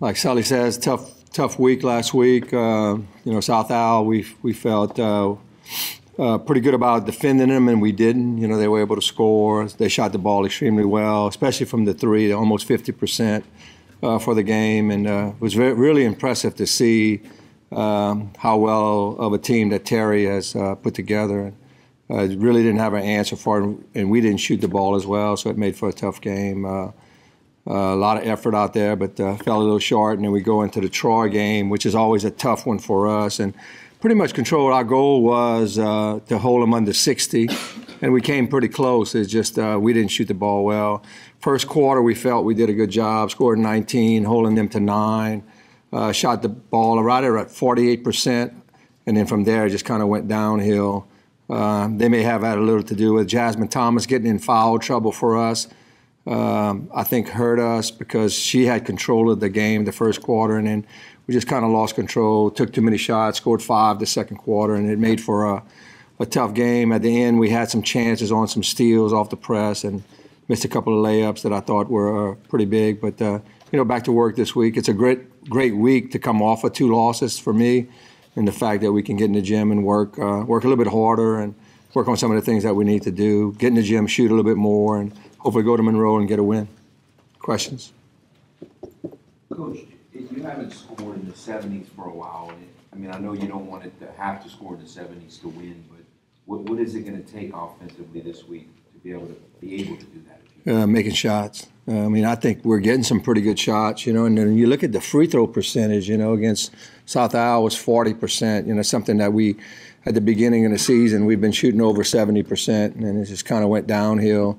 like Sully says, tough week last week. South Al, we felt pretty good about defending them, and we didn't. They were able to score. They shot the ball extremely well, especially from the three, almost 50% for the game, and it was really impressive to see how well of a team that Terry has put together. Really didn't have an answer for it, and we didn't shoot the ball as well, so it made for a tough game. A lot of effort out there, but fell a little short. And then we go into the Troy game, which is always a tough one for us, and pretty much controlled. Our goal was to hold them under 60, and we came pretty close. It's just we didn't shoot the ball well. First quarter, we felt we did a good job, scored 19, holding them to 9. Shot the ball right at 48%, and then from there it just kind of went downhill. They may have had a little to do with Jasmine Thomas getting in foul trouble for us. I think hurt us because she had control of the game the first quarter, and then we just kind of lost control, took too many shots, scored 5 the second quarter, and it made for a tough game. At the end, we had some chances on some steals off the press and missed a couple of layups that I thought were pretty big. But, back to work this week. It's a great week to come off of 2 losses for me, and the fact that we can get in the gym and work a little bit harder and work on some of the things that we need to do, get in the gym, shoot a little bit more, and hopefully go to Monroe and get a win. Questions? Coach, you haven't scored in the 70s for a while. And I know you don't want it to have to score in the 70s to win, but what is it going to take offensively this week to be able to do that? Making shots. I think we're getting some pretty good shots, and then you look at the free throw percentage, against South Al was 40%, something that we, at the beginning of the season, we've been shooting over 70%, and it just kind of went downhill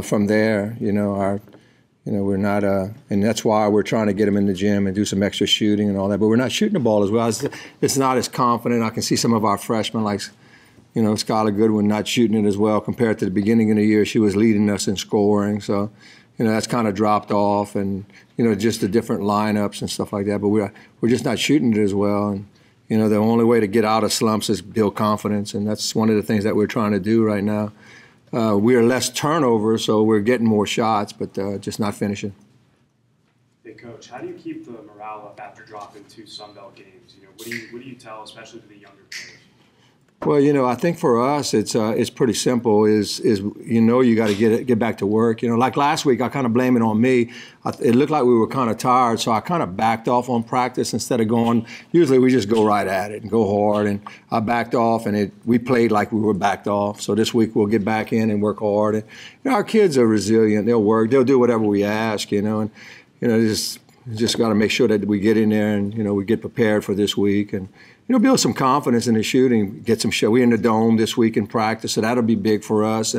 from there. We're not, and that's why we're trying to get them in the gym and do some extra shooting and all that, but we're not shooting the ball as well. It's not as confident. I can see some of our freshmen, like, Skylar Goodwin, not shooting it as well compared to the beginning of the year. She was leading us in scoring, so that's kind of dropped off, and just the different lineups and stuff like that. But we're just not shooting it as well, and the only way to get out of slumps is build confidence, and that's one of the things that we're trying to do right now. We are less turnovers, so we're getting more shots, but just not finishing. Hey, Coach, how do you keep the morale up after dropping 2 Sun Belt games? What do you tell, especially to the younger players? Well, I think for us it's pretty simple. You got to get back to work. Like last week, I kind of blame it on me. It looked like we were kind of tired, so I kind of backed off on practice instead of going. Usually we just go right at it and go hard, and I backed off, and we played like we were backed off. So this week we'll get back in and work hard. And our kids are resilient. They'll work. They'll do whatever we ask. And just got to make sure that we get in there and we get prepared for this week and. Build some confidence in the shooting, get some shot. We're in the dome this week in practice, so that'll be big for us.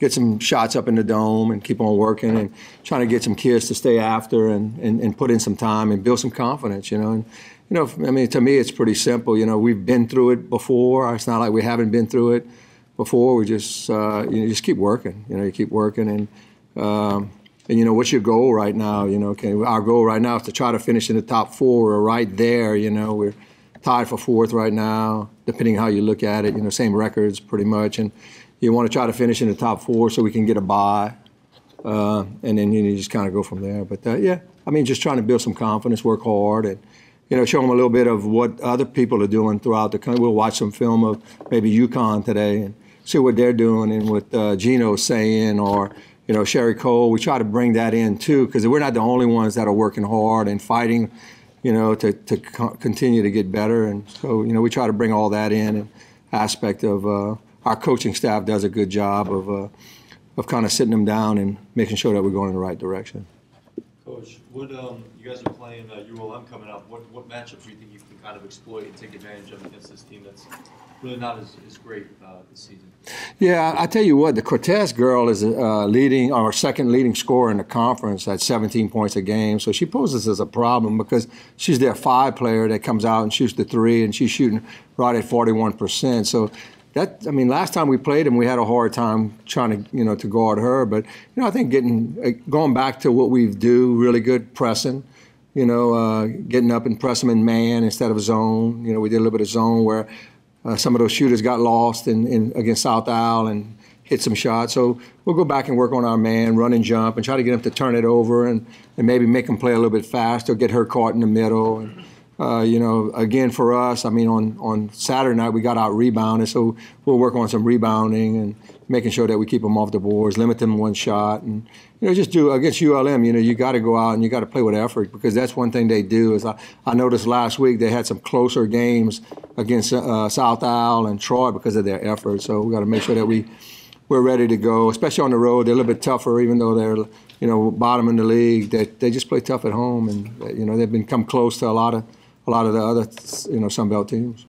Get some shots up in the dome and keep on working and trying to get some kids to stay after and put in some time and build some confidence, And, to me, it's pretty simple. We've been through it before. It's not like we haven't been through it before. We just, just keep working. You keep working and what's your goal right now? Our goal right now is to try to finish in the top 4. We're right there. We're tied for 4th right now, depending how you look at it. Same records pretty much, and you want to try to finish in the top 4 so we can get a bye, and then you just kind of go from there. But just trying to build some confidence, work hard, and show them a little bit of what other people are doing throughout the country. We'll watch some film of maybe UConn today and see what they're doing and what Gino's saying, or Sherry Cole. We try to bring that in too, because we're not the only ones that are working hard and fighting. To continue to get better. And so, we try to bring all that in. And aspect of our coaching staff does a good job of kind of sitting them down and making sure that we're going in the right direction. Coach, you guys are playing ULM coming up. What matchups do you think you can kind of exploit and take advantage of against this team that's really not as great this season? Yeah, I tell you what, the Cortez girl is our second leading scorer in the conference at 17 points a game. So she poses as a problem because she's their 5 player that comes out and shoots the 3, and she's shooting right at 41%. So last time we played them, we had a hard time trying to, to guard her. But, I think going back to what we do really good, pressing, getting up and press them in man instead of zone. We did a little bit of zone where some of those shooters got lost in against South Al, and hit some shots. So we'll go back and work on our man, run and jump, and try to get them to turn it over and maybe make them play a little bit faster, get her caught in the middle. And, again, for us, I mean, on Saturday night, we got out rebounded, so we'll work on some rebounding and making sure that we keep them off the boards, limit them one shot, and, just do against ULM, you got to go out and you got to play with effort, because that's one thing they do. Is I noticed last week they had some closer games against South Isle and Troy because of their effort, so we got to make sure that we're ready to go, especially on the road. They're a little bit tougher, even though they're, bottom in the league. They just play tough at home, and they've become close to a lot of the other, Sun Belt teams.